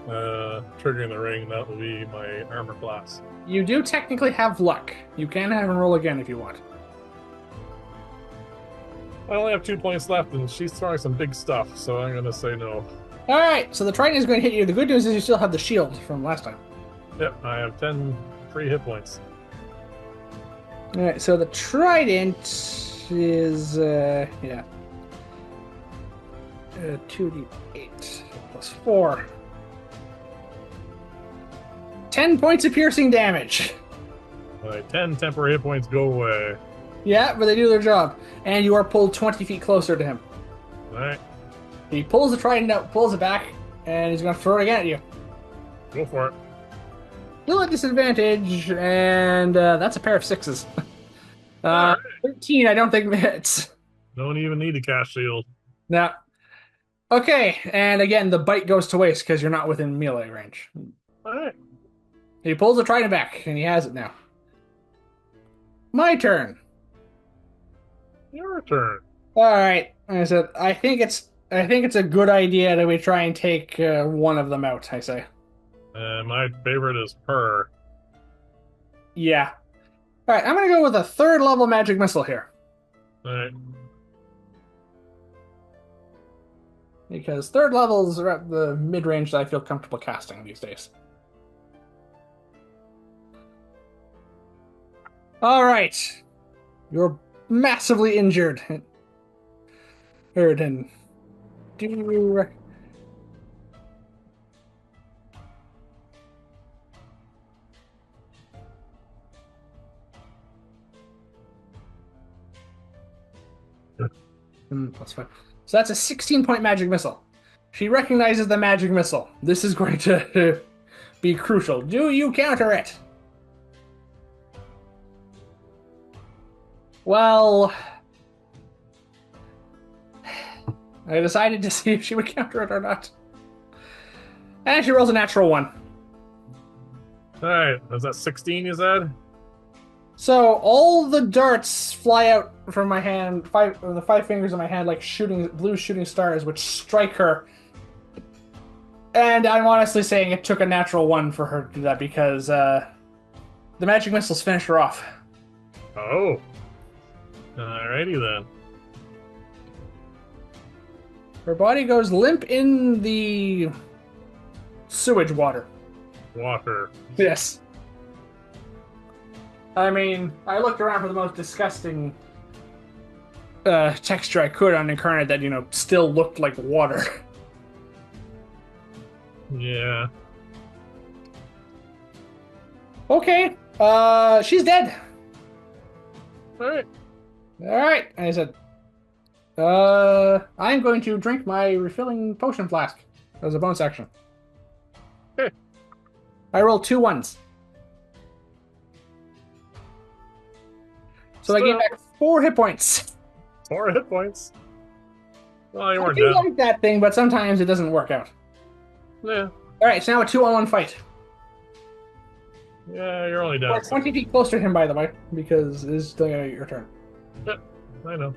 triggering the ring, that will be my armor class. You do technically have luck. You can have him roll again if you want. I only have 2 points left, and she's throwing some big stuff, so I'm going to say no. Alright, so the trident is going to hit you. The good news is you still have the shield from last time. Yep, I have 10 free hit points. Alright, so the trident is, 2d8 plus 4. 10 points of piercing damage. My 10 temporary hit points go away. Yeah, but they do their job. And you are pulled 20 feet closer to him. Alright, He pulls the trident out, pulls it back, and he's going to throw it again at you. go for it. Still at disadvantage, and that's a pair of 6s. Alright. 13, I don't think hits. Don't even need a cast shield. Now, okay, and again, the bite goes to waste because you're not within melee range. Alright. He pulls the trident back, and he has it now. My turn. Your turn. All right. I said, I think it's a good idea that we try and take one of them out. I say, And my favorite is her. yeah. All right. I'm gonna go with a third level magic missile here All right. because third levels are at the mid range that I feel comfortable casting these days. All right. You're massively injured. Hurt and do you that's fine. So that's a 16-point magic missile. She recognizes the magic missile. This is going to be crucial. Do you counter it? Well, I decided to see if she would counter it or not. And she rolls a natural one. All right. Was that 16 you said? So all the darts fly out from my hand, the five fingers of my hand, like blue shooting stars, which strike her. And I'm honestly saying it took a natural one for her to do that because the magic missiles finish her off. Oh. Alrighty then. Her body goes limp in the sewage water. Water. Yes. I mean, I looked around for the most disgusting texture I could on Incarnate that, still looked like water. Yeah. Okay. She's dead. All right. All right. I said, I'm going to drink my refilling potion flask as a bonus action. Okay. I rolled 2 ones. So I gain back 4 hit points. 4 hit points. Well, you I weren't do dead. like that thing, but sometimes it doesn't work out. Yeah. All right, so now a 2-on-1 fight. Yeah, you're only We're down. 20 feet closer to him, by the way, because it's still your turn. Yep, I know.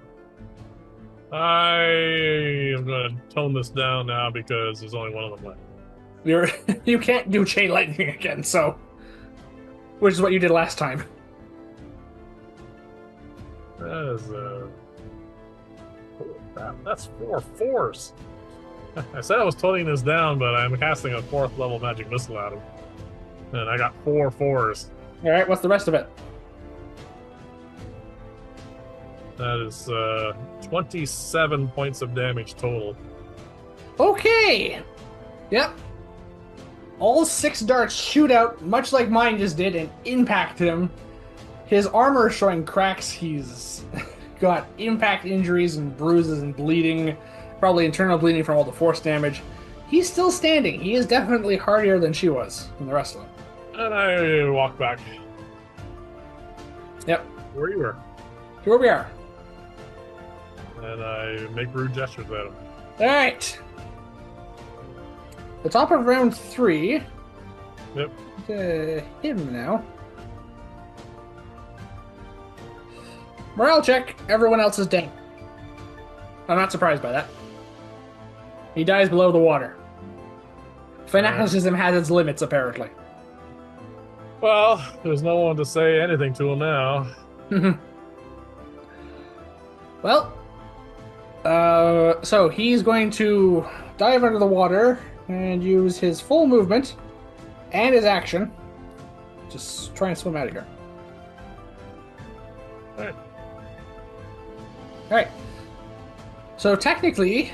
I am going to tone this down now because there's only one of them left. You can't do chain lightning again, so which is what you did last time. That is crap, that's 4 fours. I said I was toning this down, but I'm casting a 4th level magic missile at him. And I got 4 fours. All right, what's the rest of it? That is 27 points of damage total. Okay. Yep. All 6 darts shoot out, much like mine just did, and impact him. His armor is showing cracks. He's got impact injuries and bruises and bleeding, probably internal bleeding from all the force damage. He's still standing. He is definitely hardier than she was, than the rest of them. And I walk back. Yep. Where you were. Here we are. And I make rude gestures at him. All right. The top of round 3. Yep. Him now. Morale check. Everyone else is dead. I'm not surprised by that. He dies below the water. Fanaticism has its limits, apparently. Well, there's no one to say anything to him now. Well, so he's going to dive under the water and use his full movement and his action. Just try and swim out of here. Alright. Alright. So technically,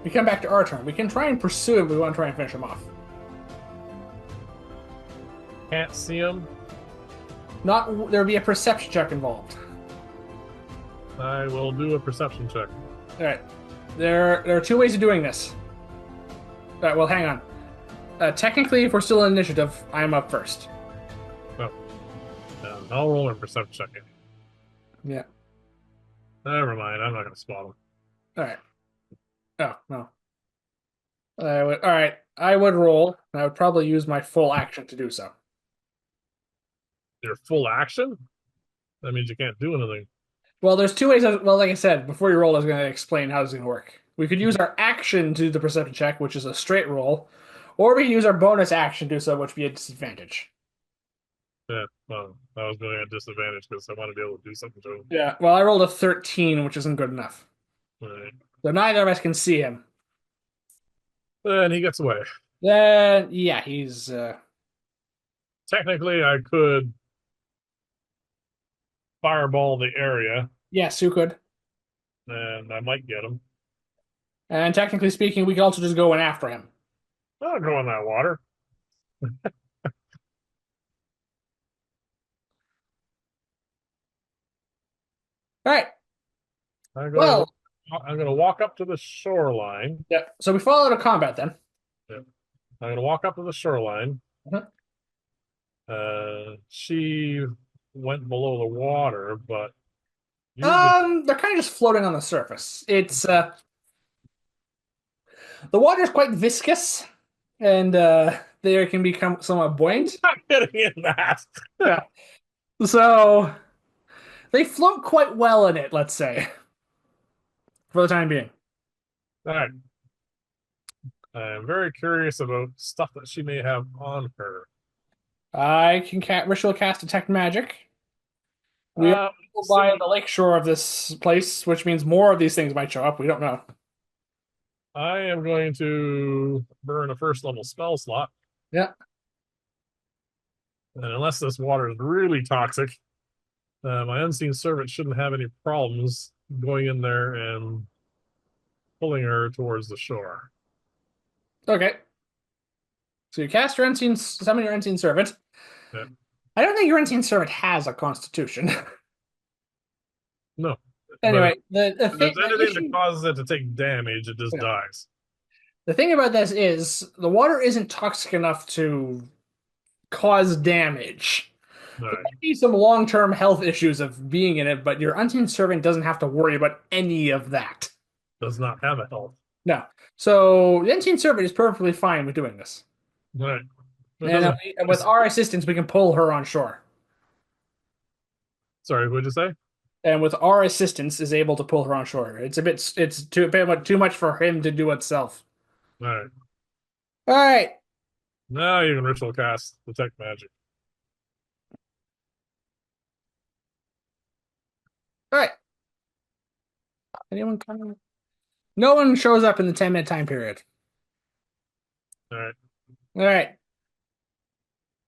we come back to our turn. We can try and pursue him, but we want to try and finish him off. Can't see him. There'll be a perception check involved. I will do a perception check. Alright. There are 2 ways of doing this. Alright, well, hang on. Technically, if we're still in initiative, I'm up first. Oh. I'll roll a perception check. Yeah. Never mind, I'm not going to spot him. Alright. Oh, no. Alright, I would roll, and I would probably use my full action to do so. Your full action? That means you can't do anything. Well, there's two ways. Well, like I said, before you roll, I was going to explain how it's going to work. We could use our action to do the perception check, which is a straight roll, or we can use our bonus action to do so, which would be a disadvantage. Yeah, well, that was really a disadvantage because I want to be able to do something to him. Yeah. Well, I rolled a 13, which isn't good enough. Right. So neither of us can see him. Then he gets away. Then, yeah, he's. Technically, I could fireball the area, Yes, who could? and I might get him. And technically speaking, we could also just go in after him. I'll go in that water. All right. I'm gonna Well, I'm gonna walk up to the shoreline. yeah. So we fall out of combat then. Yeah. I'm gonna walk up to the shoreline. Mhm. She went below the water, but usually They're kind of just floating on the surface. It's the water is quite viscous, and they can become somewhat buoyant. not getting in that. Yeah. So they float quite well in it, let's say, for the time being. All right. I'm very curious about stuff that she may have on her. I can ritual cast detect magic. We are by See, the lake shore of this place, which means more of these things might show up. We don't know. I am going to burn a first level spell slot. Yeah. And unless this water is really toxic, my unseen servant shouldn't have any problems going in there and pulling her towards the shore. Okay. So you cast your unseen, summon your unseen servant. Yeah. I don't think your unseen servant has a constitution. No. Anyway, But the if there's thing, anything that causes it to take damage, it just yeah. dies. The thing about this is the water isn't toxic enough to cause damage. All There right. might be some long-term health issues of being in it, but your unseen servant doesn't have to worry about any of that. Does not have a health. No. So the unseen servant is perfectly fine with doing this. All right. It And doesn't. with our assistance, we can pull her on shore. Sorry, what'd you say? And with our assistance, is able to pull her on shore. It's too much for him to do itself. All right. All right. Now you can ritual cast detect magic. All right. Anyone coming? No one shows up in the 10-minute time period. All right. All right.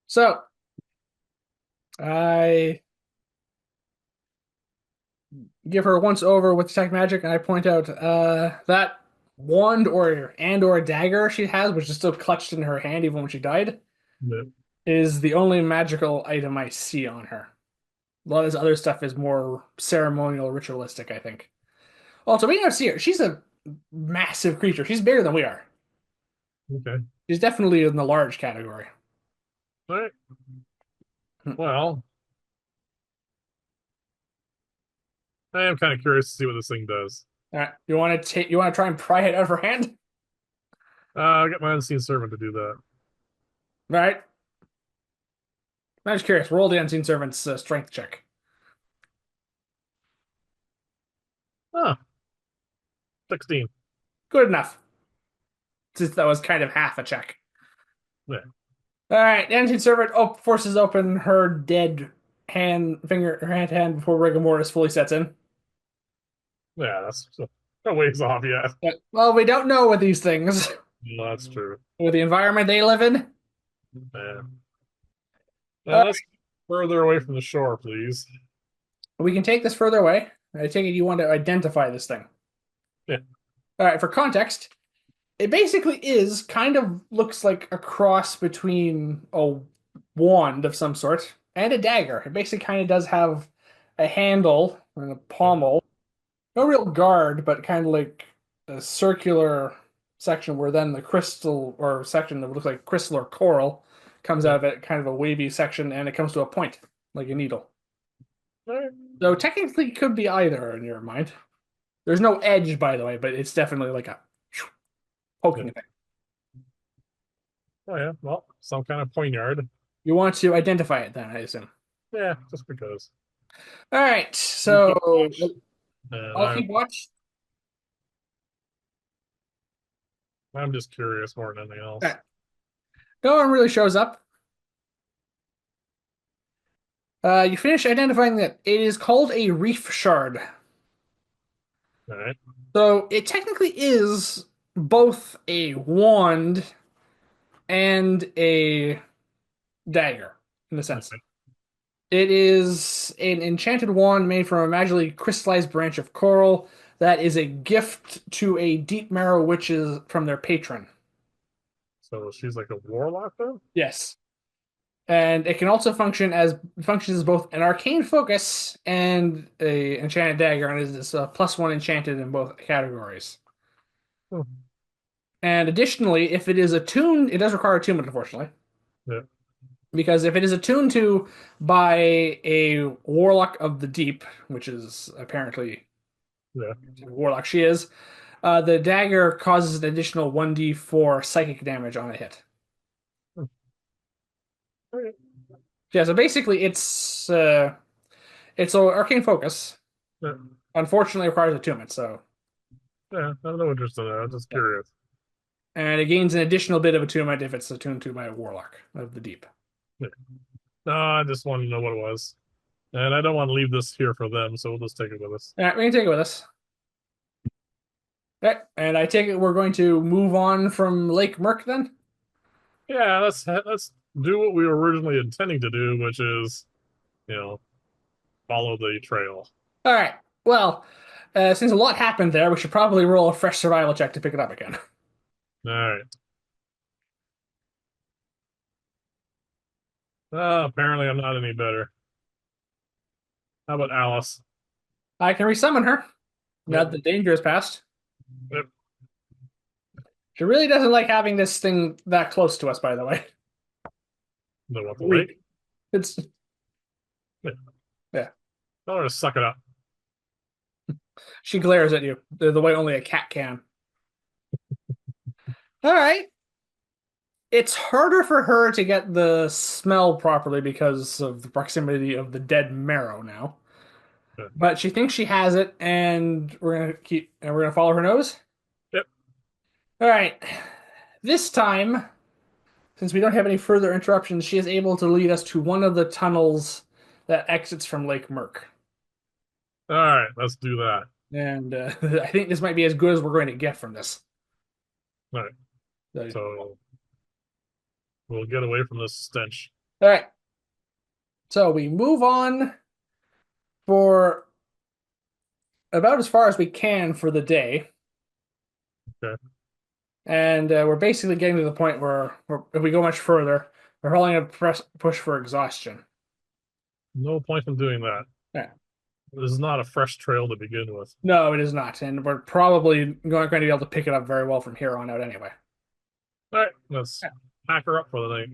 So I give her once over with detect magic, and I point out that wand or a dagger she has, which is still clutched in her hand even when she died, Yeah. is the only magical item I see on her. A lot of this other stuff is more ceremonial, ritualistic, I think. Also, we don't see her. She's a massive creature. She's bigger than we are. Okay. She's definitely in the large category. All right. Well, I am kind of curious to see what this thing does. All right. You want to try and pry it out of her hand? I'll get my unseen servant to do that. All right. I'm just curious. Roll the unseen servant's strength check. Ah, 16. Good enough. Since that was kind of half a check. Yeah. All right. The unseen servant forces open her dead hand before rigor mortis fully sets in. Yeah, that's a ways off yet. Well, we don't know with these things. No, that's true. With the environment they live in. Yeah. All Let's get further away from the shore, please. We can take this further away. I take it you want to identify this thing. Yeah. All right, for context, it basically is kind of looks like a cross between a wand of some sort and a dagger. It basically kind of does have a handle and a pommel. No real guard, but kind of like a circular section where then the crystal or section that looks like crystal or coral comes Yeah. out of it, kind of a wavy section, and it comes to a point like a needle. All right. So technically, it could be either in your mind. There's no edge, by the way, but it's definitely like a poking thing. Oh yeah. Well, some kind of poignard. You want to identify it then, I assume. Yeah, just because. All right, You so keep watch, and I'll keep watch. I'm just curious more than anything All else. right. No one really shows up. You finish identifying that it is called a reef shard. All right. So it technically is both a wand and a dagger, in a sense. Okay. It is an enchanted wand made from a magically crystallized branch of coral that is a gift to a deep marrow witches from their patron. So she's like a warlock, though. Yes. And it can also functions as both an arcane focus and a enchanted dagger, and is +1 enchanted in both categories. Oh, And additionally, if it is attuned, it does require attunement, unfortunately, yeah. because if it is attuned to by a warlock of the deep, which is apparently Yeah. the warlock she is, the dagger causes an additional 1d4 psychic damage on a hit. Hmm. Okay. Yeah, so basically it's an arcane focus. Yeah. Unfortunately, requires attunement, so Yeah. I'm no interest in that. I'm just yeah. curious. And it gains an additional bit of attunement if it's attuned to by a warlock of the deep. Yeah. No, I just wanted to know what it was, and I don't want to leave this here for them, so we'll just take it with us. All right, we can take it with us. Okay, and I take it we're going to move on from Lake Murk then? Yeah. Let's do what we were originally intending to do, which is, you know, follow the trail. All right. Well, since a lot happened there, we should probably roll a fresh survival check to pick it up again. All right. Apparently, I'm not any better. How about Alice? I can resummon her. Now Yep. that the danger is past. Yep. She really doesn't like having this thing that close to us, by the way. The what? The Weak. lake? It's Yeah. yeah. Tell her to suck it up. She glares at you the way only a cat can. All right. It's harder for her to get the smell properly because of the proximity of the dead marrow now. Yeah. But she thinks she has it, and we're gonna follow her nose. Yep. All right. This time, since we don't have any further interruptions, she is able to lead us to one of the tunnels that exits from Lake Murk. All right. Let's do that. And I think this might be as good as we're going to get from this. All right. So, So we'll get away from this stench. all right. So we move on for about as far as we can for the day. Okay. And we're basically getting to the point where if we go much further, we're probably going to push for exhaustion. No point in doing that. Yeah. This is not a fresh trail to begin with. No, it is not. And we're probably not going to be able to pick it up very well from here on out anyway. All right. Let's pack her up for the night.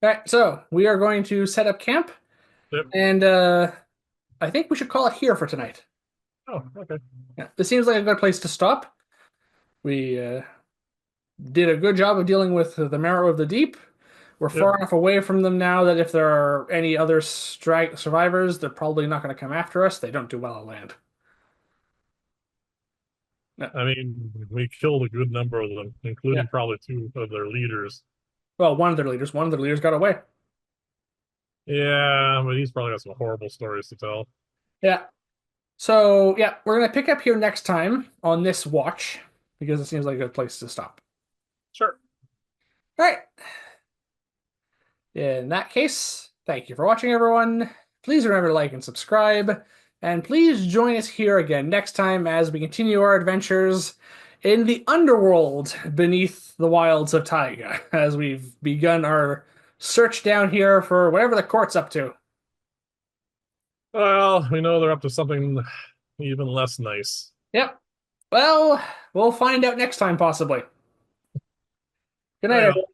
All right, so we are going to set up camp, Yep. and I think we should call it here for tonight. Oh, okay. Yeah, this seems like a good place to stop. We did a good job of dealing with the marrow of the deep. We're Yep. far enough away from them now that if there are any other survivors, they're probably not going to come after us. They don't do well on land. No. I mean, we killed a good number of them, Yeah. including probably two of their leaders. Well, one of their leaders got away. Yeah, but he's probably got some horrible stories to tell. Yeah. So, yeah, we're going to pick up here next time on this watch because it seems like a good place to stop. Sure. All right. In that case, thank you for watching, everyone. Please remember to like and subscribe, and please join us here again next time as we continue our adventures in the underworld beneath the wilds of Taiga, as we've begun our search down here for whatever the court's up to. Well, we know they're up to something even less nice. Yep. Well, we'll find out next time, possibly. Good night, Yeah. everyone.